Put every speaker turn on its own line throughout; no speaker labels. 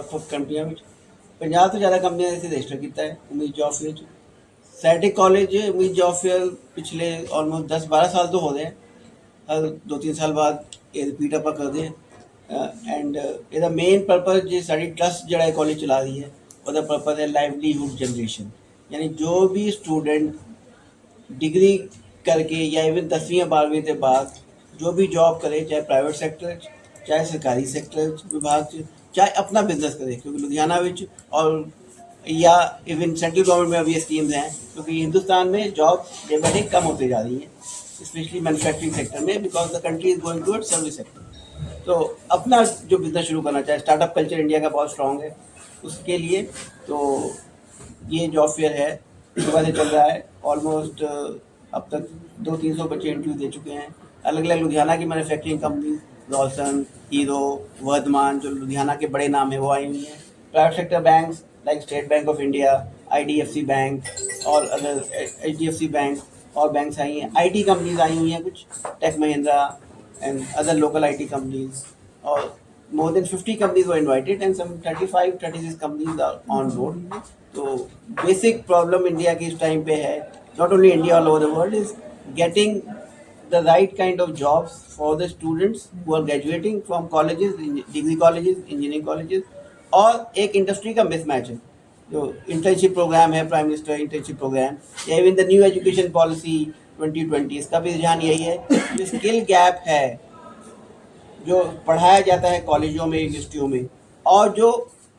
ਵੱਖ-ਵੱਖ ਕੰਪਨੀਆਂ ਵਿੱਚ 50 ਤੋਂ ਜ਼ਿਆਦਾ ਕੰਪਨੀਆਂ ਅਸੀਂ ਰਜਿਸਟਰ ਕੀਤਾ ਹੈ ਉਮੀਦ ਜੌਬ ਫੇਅਰ 'ਚ। ਸੈਟਿਕ ਕਾਲਜ ਉਮੀਦ ਜੌਬ ਫੇਅਰ ਪਿਛਲੇ ਆਲਮੋਸਟ 10-12 ਸਾਲ ਤੋਂ ਹੋ ਰਹੇ ਹੈ। ਹਰ 2-3 ਸਾਲ ਬਾਅਦ ਇਹ ਰਿਪੀਟ ਆਪਾਂ ਕਰਦੇ ਹਾਂ। ਐਂਡ ਇਹਦਾ ਮੇਨ ਪਰਪਸ ਜੇ ਸਾਡੀ ਟਰਸਟ ਜਿਹੜਾ ਇਹ ਕਾਲਜ ਚਲਾ ਰਹੀ ਹੈ ਉਹਦਾ ਪਰਪਸ ਹੈ ਲਾइवलीहुड जनरेशन। यानी जो भी स्टूडेंट डिग्री करके या इवन 10वीं या 12वीं के बाद जो भी जॉब करे, चाहे प्राइवेट सेक्टर चाहे सरकारी सेक्टर विभाग चाहे अपना बिजनेस करे, क्योंकि लुधियाना विच और या इवन सेंट्रल गवर्नमेंट में अभी स्कीम्स हैं, क्योंकि हिंदुस्तान में जॉब डे बाई डे कम होती जा रही हैं, स्पेशली मैन्युफैक्चरिंग सेक्टर में, because the country is going towards service sector. तो अपना जो बिजनेस शुरू करना चाहे, स्टार्टअप कल्चर इंडिया का बहुत स्ट्रॉन्ग है, उसके लिए तो ये जॉब फेयर है, सुबह से चल रहा है। ऑलमोस्ट अब तक 200-300 बच्चे इंटरव्यू दे चुके हैं। अलग अलग लुधियाना की मैन्युफैक्चरिंग कंपनी, रॉल्सन, हीरो, वर्धमान, जो लुधियाना के बड़े नाम हैं वो आई हुई हैं। Private sector banks like State Bank of India, IDFC bank और अदर HDFC बैंक और बैंक्स आई हैं। IT कंपनीज आई हुई हैं कुछ, Tech Mahindra and other local IT companies, और more than 50 companies were invited and some 35-36 companies are on board. तो बेसिक प्रॉब्लम इंडिया की इस टाइम पे है, not only India, all over the world, is getting the right kind of jobs for the students who are graduating from colleges, degree colleges, engineering colleges. और एक industry का mismatch है, जो internship programme है, prime minister internship programme, या even the new education policy 2020, इसका भी रुझान यही है। जो स्किल गैप है, जो पढ़ाया जाता है कॉलेजों में, यूनिवर्सिटियों में, और जो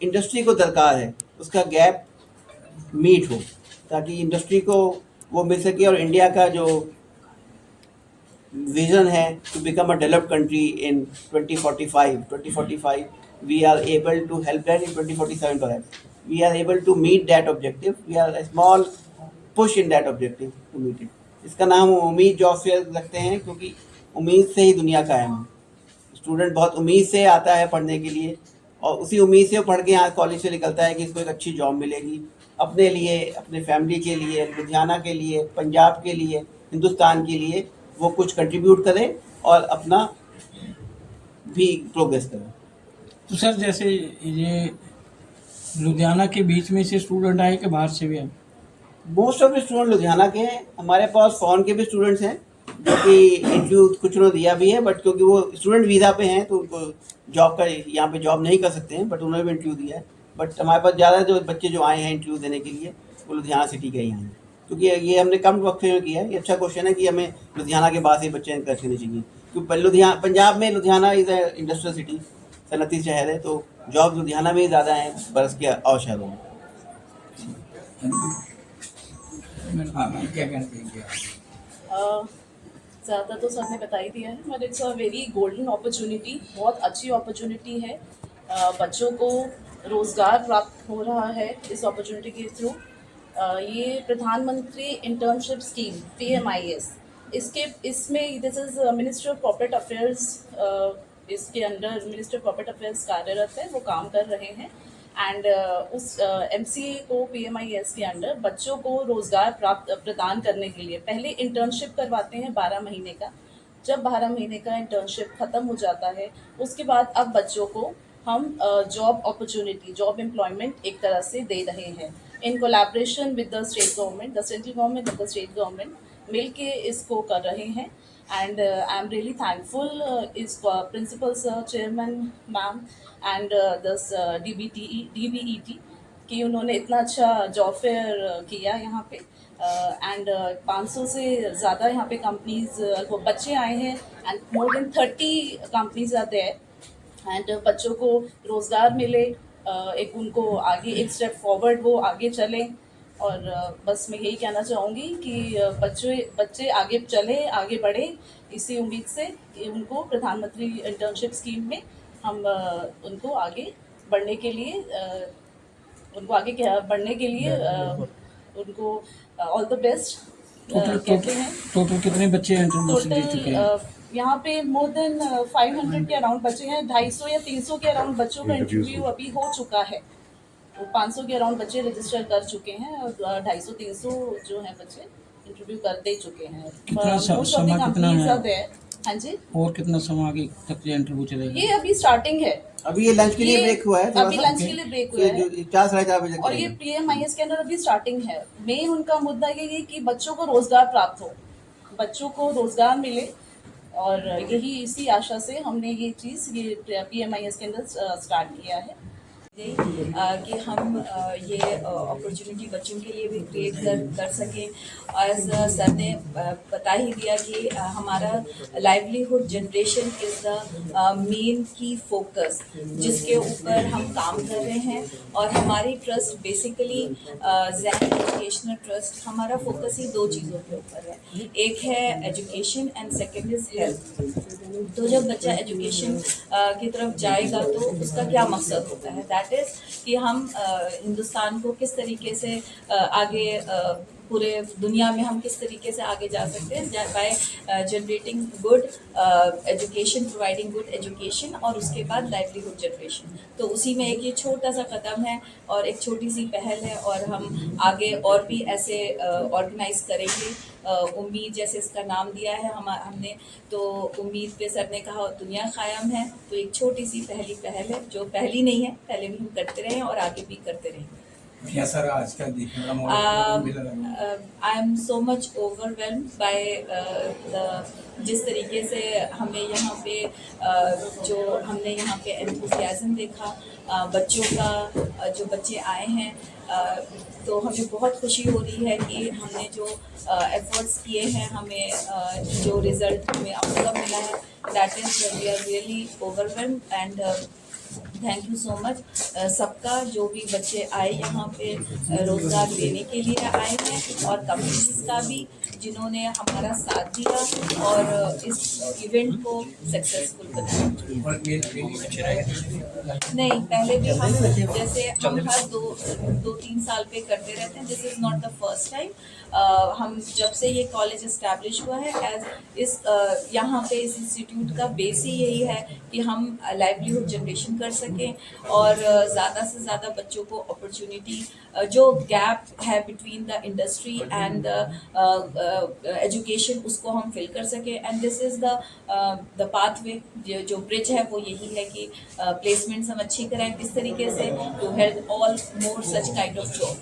इंडस्ट्री को दरकार है, उसका गैप मीट हो, ताकि इंडस्ट्री को वो मिल सके। और इंडिया का जो विजन है to become a developed country in 2045, we are able to help that in 2047 perhaps. We are able to meet that objective. We are a small push in that objective to meet it. इसका नाम उम्मीद job fair रखते हैं, क्योंकि उम्मीद से ही दुनिया कायम है। स्टूडेंट बहुत उम्मीद से आता है पढ़ने के लिए, और उसी उम्मीद से पढ़ के यहाँ कॉलेज से निकलता है कि इसको एक अच्छी जॉब मिलेगी, अपने लिए, अपने फैमिली के लिए, लुधियाना के लिए, पंजाब के लिए, हिंदुस्तान के लिए वो कुछ कंट्रीब्यूट करे और अपना भी प्रोग्रेस करे।
तो सर जैसे ये लुधियाना के बीच में से स्टूडेंट आए कि बाहर से भी आए?
Most of the student Ludhiana के हैं। हमारे पास फॉरेन के भी स्टूडेंट्स हैं जो कि इंटरव्यू कुछ ने दिया भी है, बट क्योंकि वो स्टूडेंट वीज़ा पे हैं तो उनको जॉब का यहाँ पे जॉब नहीं कर सकते हैं, बट उन्होंने भी इंटरव्यू दिया है। बट हमारे पास ज़्यादा जो बच्चे जो आए हैं इंटरव्यू देने के लिए वो लुधियाना सिटी के ही आए हैं, क्योंकि ये हमने कम वक्त में किया है। ये अच्छा क्वेश्चन है कि हमें लुधियाना के बाद से बच्चे इंकरेज करने चाहिए, क्योंकि लुधियाना, पंजाब में Ludhiana is a industrial city, सनती शहर है, तो जॉब लुधियाना में ही ज़्यादा हैं बरस के और शहरों में।
क्या कहते हैं?
ज़्यादा तो सर ने बता ही दिया है, but it's a very golden opportunity, बहुत अच्छी अपॉर्चुनिटी है। बच्चों को रोज़गार प्राप्त हो रहा है इस अपॉर्चुनिटी के थ्रू। ये प्रधानमंत्री इंटर्नशिप स्कीम PMIS, इसमें this is ministry of corporate affairs, इसके under ministry of corporate affairs कार्यरत है, वो काम कर रहे हैं। एंड उस MCA को PMIS के अंडर बच्चों को रोज़गार प्रदान करने के लिए पहले इंटर्नशिप करवाते हैं 12 महीने का। जब 12 महीने का इंटर्नशिप ख़त्म हो जाता है, उसके बाद अब बच्चों को हम जॉब अपॉर्चुनिटी, जॉब एम्प्लॉयमेंट एक तरह से दे रहे हैं in collaboration with the state government, the central government with the state government मिल के इसको कर रहे हैं। And I am really thankful is principal sir, chairman ma'am and this DBET कि उन्होंने इतना अच्छा जॉब फेयर किया यहाँ पे। एंड 500 से ज़्यादा यहाँ पे कंपनीज वो बच्चे आए हैं, एंड मोर देन 30 कंपनीज आते हैं। एंड बच्चों को रोज़गार मिले, एक उनको आगे एक स्टेप फॉरवर्ड वो आगे चलें। और बस मैं यही कहना चाहूँगी कि बच्चे आगे चले, आगे बढ़े, इसी उम्मीद से कि उनको प्रधानमंत्री इंटर्नशिप स्कीम में हम उनको आगे बढ़ने के लिए उनको ऑल द बेस्ट कहते हैं।
टोटल कितने बच्चे इंटर्नशिप दे चुके हैं?
यहाँ पे मोर देन 500 के अराउंड बच्चे हैं, 250 या 300 के अराउंड बच्चों का इंटरव्यू अभी हो चुका है। तो 500 के अराउंड बच्चे रजिस्टर कर चुके हैं, और 250-300 जो हैं बच्चे इंटरव्यू कर दे चुके हैं।
कितना समय कितना है?
हाँ जी,
और कितना समय आगे तक ये इंटरव्यू चलेगा?
ये अभी स्टार्टिंग है।
अभी ये लंच के लिए
ये
ब्रेक हुआ है थोड़ा
अभी
सा,
लंच के लिए ब्रेक हुआ
फिर
है।
जो 4 साढ़े 4 बजे तक
और ये
चलेगा।
PMIS के अंदर अभी स्टार्टिंग है। मेन उनका मुद्दा ये है कि बच्चों को रोजगार प्राप्त हो, बच्चों को रोजगार मिले, और यही इसी आशा से हमने ये चीज़ ये PMIS के अंदर स्टार्ट किया है।
कि हम ये अपॉर्चुनिटी बच्चों के लिए भी क्रिएट कर सकें। एज सर ने बता ही दिया कि हमारा livelihood generation is the main की फोकस जिसके ऊपर हम काम कर रहे हैं। और हमारी trust basically Jain educational trust, हमारा फोकस ही 2 चीज़ों के ऊपर है। एक है education and second is health. तो जब बच्चा एजुकेशन की तरफ जाएगा तो उसका क्या मकसद होता है, दैट इज़ कि हम हिंदुस्तान को किस तरीके से आगे पूरे दुनिया में हम किस तरीके से आगे जा सकते हैं by generating good education, providing good education, और उसके बाद लाइवलीहुड जनरेशन। तो उसी में एक ये छोटा सा कदम है और एक छोटी सी पहल है, और हम आगे और भी ऐसे ऑर्गेनाइज करेंगे। उम्मीद जैसे इसका नाम दिया है हमने, तो उम्मीद पे सर ने कहा दुनिया कायम है, तो एक छोटी सी पहली पहल है जो पहली नहीं है, पहले भी हम करते रहे और आगे भी करते रहेंगे।
क्या सर आज का देखने का मौका मिला?
I am so much overwhelmed bye जिस तरीके से हमें यहाँ पे जो हमने यहाँ पे एंथुसियाज्म देखा बच्चों का, जो बच्चे आए हैं, तो हमें बहुत खुशी हो रही है कि हमने जो एफर्ट्स किए हैं, हमें जो रिज़ल्ट हमें आउटकम मिला है, that is we are really overwhelmed and thank you so much. सबका, जो भी बच्चे आए यहाँ पे रोज़गार लेने के लिए आए हैं, और कंपनीज का भी जिन्होंने हमारा साथ दिया और इस इवेंट को सक्सेसफुल बनाया। नहीं, पहले भी हम जैसे हम हर 2-3 साल पे करते रहते हैं। This is not the first time. हम जब से ये कॉलेज इस्टेब्लिश हुआ है, एज इस यहाँ पे इस इंस्टीट्यूट का बेस ही यही है कि हम लाइवलीहुड जनरेशन कर सकें और ज़्यादा से ज़्यादा बच्चों को अपॉर्चुनिटी, जो गैप है between the industry and education, उसको हम फिल कर सकें। And this is the pathway, जो ब्रिज है वो यही है कि प्लेसमेंट्स हम अच्छी कराएं किस तरीके से, to help all more such kind of job.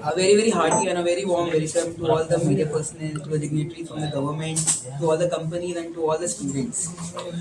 A very, very hearty and a very warm welcome to all the media personnel, to the dignitaries from the government, to all the companies and to all the students.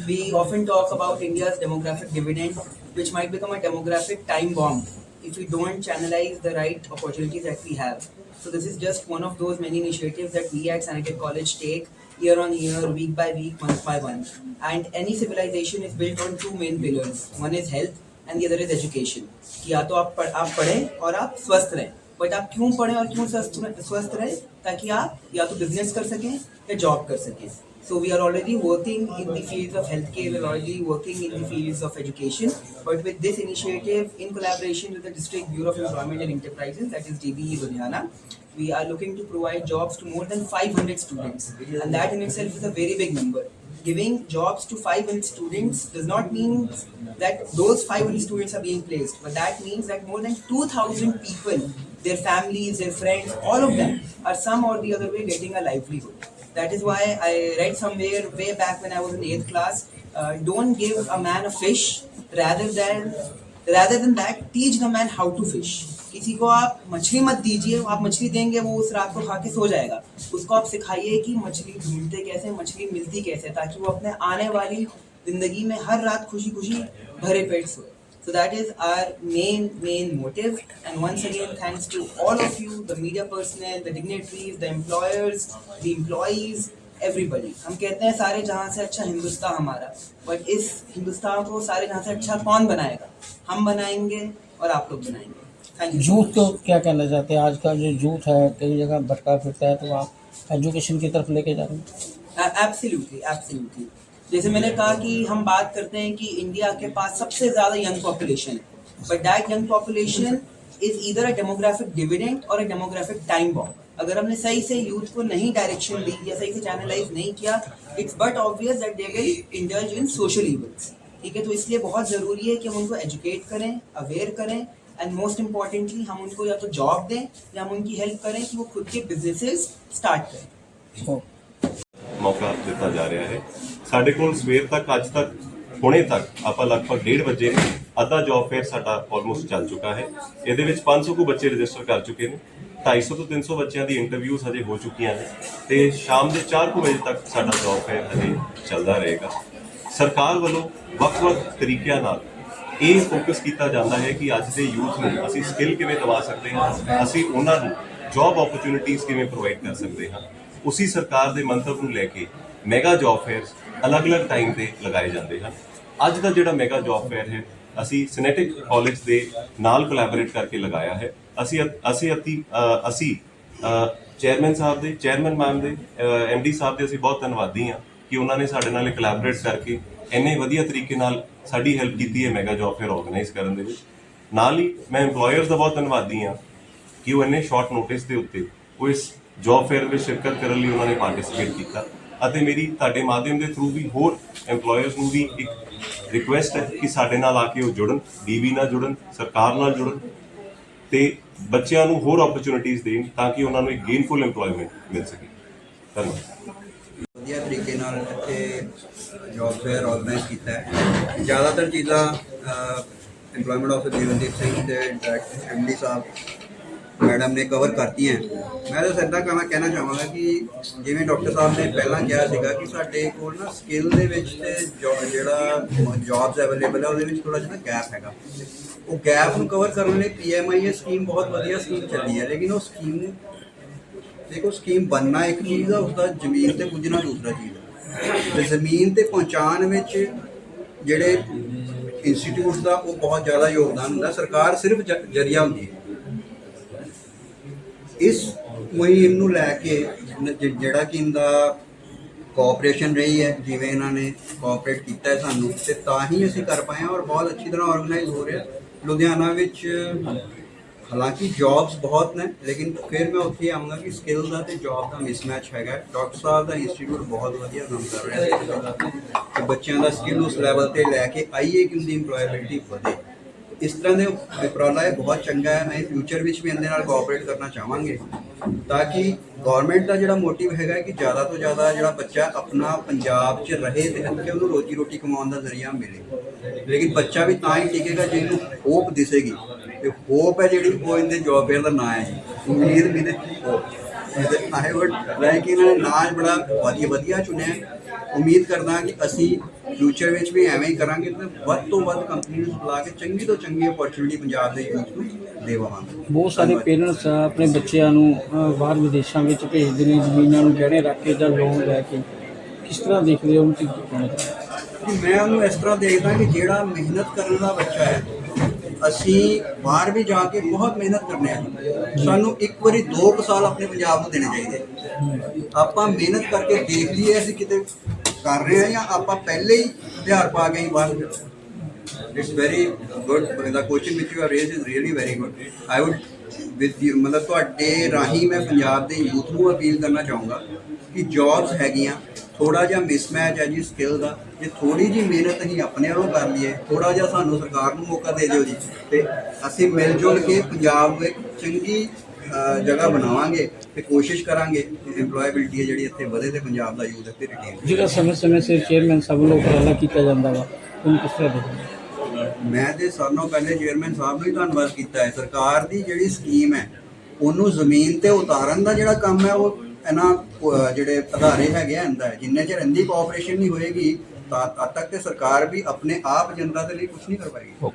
We often talk about India's demographic dividend, which might become a demographic time bomb if we don't channelize the right opportunities that we have. So this is just one of those many initiatives that we at Saniket College take year on year, week by week, month by month. And any civilization is built on 2 main pillars. One is health and the other is education. कि या तो आप पढ़ें और आप स्वस्थ रहें। But आप क्यों पढ़ें और क्यों स्वस्थ रहें? ताकि आप या तो बिजनेस कर सकें या जॉब कर सकें। So we are already working in the fields of healthcare, we are already working in the fields of education. But with this initiative, in collaboration with the District Bureau of Employment and Enterprises, that is DBE Ludhiana, we are looking to provide jobs to more than 500 students. And that in itself is a very big number. Giving jobs to 500 students does not mean that those 500 students are being placed, but that means that more than 2,000 people, their families, their friends, all of them are some or the other way getting a livelihood. That is why I read somewhere way back when I was in 8th class, don't give a man a fish, rather than that, teach the man how to fish. किसी को आप मछली मत दीजिए, आप मछली देंगे वो उस रात को खा के सो जाएगा। उसको आप सिखाइए कि मछली ढूंढते कैसे, मछली मिलती कैसे, ताकि वो अपने आने वाली जिंदगी में हर रात खुशी खुशी भरे पेट सोए। So that is our main motive. And once again, thanks to all of you, the media personnel, the dignitaries, the employers, the employees, everybody. हम कहते हैं सारे जहां से अच्छा हिंदुस्तान हमारा, बट इस हिंदुस्तान को सारे जहां से अच्छा कौन बनाएगा? हम बनाएंगे और आप लोग बनाएंगे। Thank you.
यूथ को क्या कहना चाहते हैं? आज का जो यूथ है कई जगह भटका फिरता है, तो आप एजुकेशन की तरफ लेके जा रहे हैं?
एब्सोल्युटली। जैसे मैंने कहा कि हम बात करते हैं कि इंडिया के पास सबसे ज़्यादा यंग पॉपुलेशन है, but that young population is either a demographic dividend और अ डेमोग्राफिक टाइम बॉम्ब। अगर हमने सही से यूथ को नहीं डायरेक्शन दी या सही से चैनलाइज नहीं किया, it's but obvious that they will indulge in social evils. ठीक है, तो इसलिए बहुत ज़रूरी है कि हम उनको एजुकेट करें, अवेयर करें, एंड मोस्ट इम्पॉर्टेंटली हम उनको या तो जॉब दें या हम उनकी हेल्प करें कि वो खुद के बिजनेसेस स्टार्ट करें।
ਮੌਕਾ ਦਿੱਤਾ ਜਾ ਰਿਹਾ ਹੈ। ਸਾਡੇ ਕੋਲ ਸਵੇਰ ਤੱਕ ਅੱਜ ਤੱਕ ਹੁਣੇ ਤੱਕ ਆਪਾਂ ਲਗਭਗ 1:30 ਵਜੇ ਅੱਧਾ ਜੌਬ ਫੇਅਰ ਸਾਡਾ ਆਲਮੋਸਟ ਚੱਲ ਚੁੱਕਾ ਹੈ। ਇਹਦੇ ਵਿੱਚ 500 ਕੁ ਬੱਚੇ ਰਜਿਸਟਰ ਕਰ ਚੁੱਕੇ ਨੇ। 250 ਤੋਂ 300 ਬੱਚਿਆਂ ਦੀ ਇੰਟਰਵਿਊਜ਼ ਹਜੇ ਹੋ ਚੁੱਕੀਆਂ ਨੇ ਤੇ ਸ਼ਾਮ ਦੇ 4 ਵਜੇ ਤੱਕ ਸਾਡਾ ਜੌਬ ਫੇਅਰ ਹਜੇ ਚੱਲਦਾ ਰਹੇਗਾ। ਸਰਕਾਰ ਵੱਲੋਂ ਵੱਖ-ਵੱਖ ਤਰੀਕਿਆਂ ਨਾਲ ਇਹ ਫੋਕਸ ਕੀਤਾ ਜਾਂਦਾ ਹੈ ਕਿ ਅੱਜ ਦੇ ਯੂਥ ਨੂੰ ਅਸੀਂ ਸਕਿੱਲ ਕਿਵੇਂ ਦਿਵਾ ਸਕਦੇ ਹਾਂ, ਅਸੀਂ ਉਹਨਾਂ ਨੂੰ ਜੌਬ ਓਪਰਚੁਨਿਟੀਜ਼ ਕਿਵੇਂ ਪ੍ਰੋਵਾਈਡ ਕਰ ਸਕਦੇ ਹਾਂ। ਉਸੇ ਸਰਕਾਰ ਦੇ ਮੰਤਵ ਨੂੰ ਲੈ ਕੇ ਮੈਗਾ ਜੌਬ ਫੇਅਰਸ ਅਲੱਗ-ਅਲੱਗ ਟਾਈਮ ਤੇ ਲਗਾਏ ਜਾਂਦੇ ਹਨ। ਅੱਜ ਦਾ ਜਿਹੜਾ ਮੈਗਾ ਜੌਬ ਫੇਅਰ ਹੈ ਅਸੀਂ ਸਿਨੇਟਿਕ ਕਾਲਜ ਦੇ ਨਾਲ ਕੋਲੈਬੋਰੇਟ ਕਰਕੇ ਲਗਾਇਆ ਹੈ। ਅਸੀਂ ਚੇਅਰਮੈਨ ਸਾਹਿਬ ਦੇ, ਚੇਅਰਮੈਨ ਮੈਮ ਦੇ, MD ਸਾਹਿਬ ਦੇ ਅਸੀਂ ਬਹੁਤ ਧੰਨਵਾਦੀ ਹਾਂ ਕਿ ਉਹਨਾਂ ਨੇ ਸਾਡੇ ਨਾਲ ਕੋਲੈਬੋਰੇਟ ਕਰਕੇ ਇੰਨੇ ਵਧੀਆ ਤਰੀਕੇ ਨਾਲ ਸਾਡੀ ਹੈਲਪ ਕੀਤੀ ਹੈ ਮੈਗਾ ਜੌਬ ਫੇਅਰ ਆਰਗੇਨਾਈਜ਼ ਕਰਨ ਦੇ ਵਿੱਚ। ਨਾਲ ਹੀ ਮੈਂ EMPLOYERS ਦਾ ਬਹੁਤ ਧੰਨਵਾਦੀ ਹਾਂ ਕਿ ਉਹ ਇੰਨੇ ਸ਼ਾਰਟ ਨੋਟਿਸ ਦੇ ਉੱਤੇ ਉਹ ਇਸ ਜੌਬ ਫੇਅਰ ਵਿੱਚ ਸ਼ਿਰਕਤ ਕਰਨ ਲਈ ਉਹਨਾਂ ਨੇ ਪਾਰਟਿਸਿਪੇਟ ਕੀਤਾ। ਅਤੇ ਮੇਰੀ ਤੁਹਾਡੇ ਮਾਧਿਅਮ ਦੇ ਥਰੂ ਵੀ ਹੋਰ EMPLOYERS ਨੂੰ ਵੀ ਇੱਕ ਰਿਕੁਐਸਟ ਹੈ ਕਿ ਸਾਡੇ ਨਾਲ ਆ ਕੇ ਉਹ ਜੁੜਨ, DB ਨਾਲ ਜੁੜਨ, ਸਰਕਾਰ ਨਾਲ ਜੁੜਨ ਤੇ ਬੱਚਿਆਂ ਨੂੰ ਹੋਰ ਓਪਰਚੁਨਿਟੀਜ਼ ਦੇਣ ਤਾਂ ਕਿ ਉਹਨਾਂ ਨੂੰ ਇੱਕ ਗੇਨਫੁਲ EMPLOYMENT ਮਿਲ ਸਕੇ। ਧੰਨਵਾਦ।
ਵਧੀਆ ਤਰੀਕੇ ਨਾਲ ਇੱਥੇ ਜੌਬ ਫੇਅਰ ਆਰਗੇਨਾਈਜ਼ ਕੀਤਾ ਹੈ। ਜ਼ਿਆਦਾਤਰ ਚੀਜ਼ਾਂ ਇੰਪਲੋਇਮੈਂਟ ਆਫਿਸਰ ਜੀਵਨਦੀਪ ਸਿੰਘ ਤੇ ਡਾਇਰੈਕਟਰ MD ਸਾਹਿਬ ਮੈਡਮ ਨੇ ਕਵਰ ਕਰਤੀਆਂ। ਮੈਂ ਤਾਂ ਸਿੱਧਾ ਕਹਿਣਾ ਚਾਹਾਂਗਾ ਕਿ ਜਿਵੇਂ ਡਾਕਟਰ ਸਾਹਿਬ ਨੇ ਪਹਿਲਾਂ ਕਿਹਾ ਸੀਗਾ ਕਿ ਸਾਡੇ ਕੋਲ ਨਾ ਸਕਿੱਲ ਦੇ ਵਿੱਚ ਤੇ ਜਿਹੜਾ ਜੌਬਸ ਅਵੇਲੇਬਲ ਹੈ ਉਹਦੇ ਵਿੱਚ ਥੋੜ੍ਹਾ ਜਿਹਾ ਗੈਪ ਹੈਗਾ। ਉਹ ਗੈਪ ਨੂੰ ਕਵਰ ਕਰਨ ਲਈ PMIA ਸਕੀਮ ਬਹੁਤ ਵਧੀਆ ਸਕੀਮ ਚੱਲੀ ਹੈ, ਲੇਕਿਨ ਉਹ ਸਕੀਮ ਦੇਖੋ ਸਕੀਮ ਬਣਨਾ ਇੱਕ ਚੀਜ਼ ਆ, ਉਸਦਾ ਜ਼ਮੀਨ ਤੇ ਪੁੱਜਣਾ ਦੂਸਰਾ ਚੀਜ਼ ਹੈ। ਤੇ ਜ਼ਮੀਨ ਤੇ ਪਹੁੰਚਾਉਣ ਵਿੱਚ ਜਿਹੜੇ ਇੰਸਟੀਟਿਊਟਸ ਦਾ ਉਹ ਬਹੁਤ ਜ਼ਿਆਦਾ ਯੋਗਦਾਨ ਹੁੰਦਾ, ਸਰਕਾਰ ਸਿਰਫ ਜਰੀਆ ਹੁੰਦੀ ਹੈ। ਇਸ ਮੁਹਿੰਮ ਨੂੰ ਲੈ ਕੇ ਜਿਹੜਾ ਕਿ ਇਹਦਾ ਕੋਆਪਰੇਸ਼ਨ ਰਹੀ ਹੈ, ਜਿਵੇਂ ਇਹਨਾਂ ਨੇ ਕੋਆਪਰੇਟ ਕੀਤਾ ਹੈ ਸਾਨੂੰ, ਤੇ ਤਾਂ ਹੀ ਅਸੀਂ ਕਰ ਪਾਏ ਹਾਂ ਔਰ ਬਹੁਤ ਅੱਛੀ ਤਰ੍ਹਾਂ ਆਰਗੇਨਾਈਜ਼ ਹੋ ਰਿਹਾ। ਲੁਧਿਆਣਾ ਵਿੱਚ ਹਾਲਾਂਕਿ ਜੌਬਸ ਬਹੁਤ ਨੇ, ਲੇਕਿਨ ਫਿਰ ਮੈਂ ਉੱਥੇ ਆਉਂਗਾ ਕਿ ਸਕਿੱਲ ਦਾ ਤੇ ਜੌਬ ਦਾ ਮਿਸਮੈਚ ਹੈਗਾ। ਡਾਕਟਰ ਸਾਹਿਬ ਦਾ ਇੰਸਟੀਟਿਊਟ ਬਹੁਤ ਵਧੀਆ ਕੰਮ ਕਰ ਰਿਹਾ ਤੇ ਬੱਚਿਆਂ ਦਾ ਸਕਿੱਲ ਉਸ ਲੈਵਲ ਤੇ ਲੈ ਕੇ ਆਈਏ ਕਿ ਉਹਦੀ ਇੰਪਲੋਏਬਿਲਿਟੀ ਵਧੇ। ਇਸ ਤਰ੍ਹਾਂ ਦੇ ਉਪਰਾਲਾ ਇਹ ਬਹੁਤ ਚੰਗਾ ਹੈ। ਮੈਂ ਫਿਊਚਰ ਵਿੱਚ ਵੀ ਇਹਦੇ ਨਾਲ ਕੋਆਪਰੇਟ ਕਰਨਾ ਚਾਹਾਂਗੇ ਤਾਂ ਕਿ ਗੌਰਮੈਂਟ ਦਾ ਜਿਹੜਾ ਮੋਟਿਵ ਹੈਗਾ ਕਿ ਜ਼ਿਆਦਾ ਤੋਂ ਜ਼ਿਆਦਾ ਜਿਹੜਾ ਬੱਚਾ ਆਪਣਾ ਪੰਜਾਬ 'ਚ ਰਹੇ ਤੇ ਇੱਥੇ ਉਹਨੂੰ ਰੋਜੀ ਰੋਟੀ ਕਮਾਉਣ ਦਾ ਜ਼ਰੀਆ ਮਿਲੇ। ਲੇਕਿਨ ਬੱਚਾ ਵੀ ਤਾਂ ਹੀ ਟਿਕੇਗਾ ਜਿਹਨੂੰ ਹੋਪ ਦਿਸੇਗੀ, ਤੇ ਹੋਪ ਹੈ ਜਿਹੜੀ ਉਹ ਇਹਦੇ ਜੌਬ ਫੇਅਰ ਦਾ ਨਾਂ ਹੈ ਜੀ। ਉਮੀਦ ਮੇਰੇ ਆਈ ਵੁੱਡ ਲਾਈਕ ਇਹਨਾਂ ਨੇ ਨਾਂ ਬੜਾ ਵਧੀਆ ਚੁਣਿਆ। ਉਮੀਦ ਕਰਦਾ ਕਿ ਅਸੀਂ ਫਿਊਚਰ ਵਿੱਚ ਵੀ ਐਵੇਂ ਹੀ ਕਰਾਂਗੇ ਤੇ ਵੱਧ ਤੋਂ ਵੱਧ ਕੰਪਨੀ ਨੂੰ ਬੁਲਾ ਕੇ ਚੰਗੀ ਤੋਂ ਚੰਗੀ ਅਪੋਰਚੁਨਿਟੀ ਪੰਜਾਬ ਦੇ ਯੂਥ ਨੂੰ ਦੇਵਾਂਗੇ।
ਬਹੁਤ ਸਾਰੇ ਪੇਰੈਂਟਸ ਆਪਣੇ ਬੱਚਿਆਂ ਨੂੰ ਬਾਹਰ ਵਿਦੇਸ਼ਾਂ ਵਿੱਚ ਭੇਜਦੇ ਨੇ ਜ਼ਮੀਨਾਂ ਨੂੰ ਗਹਿਣੇ ਰੱਖ ਕੇ ਜਾਂ ਲੋਨ ਲੈ ਕੇ। ਕਿਸ ਤਰ੍ਹਾਂ ਦੇਖਦੇ ਹੋ ਉਹਨੂੰ? ਕੀ ਕਹਿਣਾ ਚਾਹੁੰਦੇ?
ਮੈਂ ਉਹਨੂੰ ਇਸ ਤਰ੍ਹਾਂ ਦੇਖਦਾ ਕਿ ਜਿਹੜਾ ਮਿਹਨਤ ਕਰਨ ਦਾ ਬੱਚਾ ਹੈ, ਅਸੀਂ ਬਾਹਰ ਵੀ ਜਾ ਕੇ ਬਹੁਤ ਮਿਹਨਤ ਕਰਨੇ ਆ। ਸਾਨੂੰ ਇੱਕ ਵਾਰੀ 2 ਸਾਲ ਆਪਣੇ ਪੰਜਾਬ ਨੂੰ ਦੇਣੇ ਚਾਹੀਦੇ। ਆਪਾਂ ਮਿਹਨਤ ਕਰਕੇ ਦੇਖ ਲਈਏ ਅਸੀਂ ਕਿਤੇ ਕਰ ਰਹੇ ਹਾਂ ਜਾਂ ਆਪਾਂ ਪਹਿਲੇ ਹੀ ਹਥਿਆਰ ਪਾ ਕੇ ਹੀ ਬਾਹਰ। It's very good, the question which you are raised is really very good. I wood with you ਮਤਲਬ ਤੁਹਾਡੇ ਰਾਹੀਂ ਮੈਂ ਪੰਜਾਬ ਦੇ ਯੂਥ ਨੂੰ ਅਪੀਲ ਕਰਨਾ ਚਾਹੂੰਗਾ ਕਿ ਜੌਬਸ ਹੈਗੀਆਂ, ਥੋੜ੍ਹਾ ਜਿਹਾ ਮਿਸਮੈਚ ਹੈ ਜੀ ਸਕਿੱਲ ਦਾ। ਜੇ ਥੋੜ੍ਹੀ ਜਿਹੀ ਮਿਹਨਤ ਅਸੀਂ ਆਪਣੇ ਵੱਲੋਂ ਕਰ ਲਈਏ, ਥੋੜ੍ਹਾ ਜਿਹਾ ਸਾਨੂੰ ਸਰਕਾਰ ਨੂੰ ਮੌਕਾ ਦੇ ਦਿਓ ਜੀ, ਤੇ ਅਸੀਂ ਮਿਲ ਜੁਲ ਕੇ ਪੰਜਾਬ ਨੂੰ ਇੱਕ ਚੰਗੀ ਜਗ੍ਹਾ ਬਣਾਵਾਂਗੇ ਤੇ ਕੋਸ਼ਿਸ਼ ਕਰਾਂਗੇ ਕਿ ਇੰਪਲੋਏਬਿਲਿਟੀ ਹੈ ਜਿਹੜੀ ਇੱਥੇ ਵਧੇ ਤੇ ਪੰਜਾਬ ਦਾ ਯੂਥ ਇੱਥੇ ਰਿਟੇਨ।
ਜਿਹੜਾ ਸਮੇਂ ਸਿਰ ਚੇਅਰਮੈਨ ਸਾਹਿਬ ਵੱਲੋਂ ਉਪਰਾਲਾ ਕੀਤਾ ਜਾਂਦਾ ਵਾ, ਉਹਨੂੰ ਕਿਸ ਤਰ੍ਹਾਂ ਦੇਖਦੇ?
ਮੈਂ ਤੇ ਸਭ ਨਾਲੋਂ ਪਹਿਲੇ ਚੇਅਰਮੈਨ ਸਾਹਿਬ ਨੂੰ ਹੀ ਧੰਨਵਾਦ ਕੀਤਾ ਹੈ। ਸਰਕਾਰ ਦੀ ਜਿਹੜੀ ਸਕੀਮ ਹੈ ਉਹਨੂੰ ਜ਼ਮੀਨ ਤੇ ਉਤਾਰਨ ਦਾ ਜਿਹੜਾ ਕੰਮ ਹੈ ਉਹ ਇਹਨਾਂ ਜਿਹੜੇ ਅਦਾਰੇ ਹੈਗੇ ਆ ਇਹਦਾ, ਜਿੰਨੇ ਚਿਰ ਇਹਦੀ ਕੋਆਪਰੇਸ਼ਨ ਨਹੀਂ ਹੋਏਗੀ ਤਦ ਤੱਕ ਤੇ ਸਰਕਾਰ ਵੀ ਆਪਣੇ ਆਪ ਜਨਤਾ ਦੇ ਲਈ ਕੁਝ ਨਹੀਂ ਕਰ ਪਾਏਗੀ।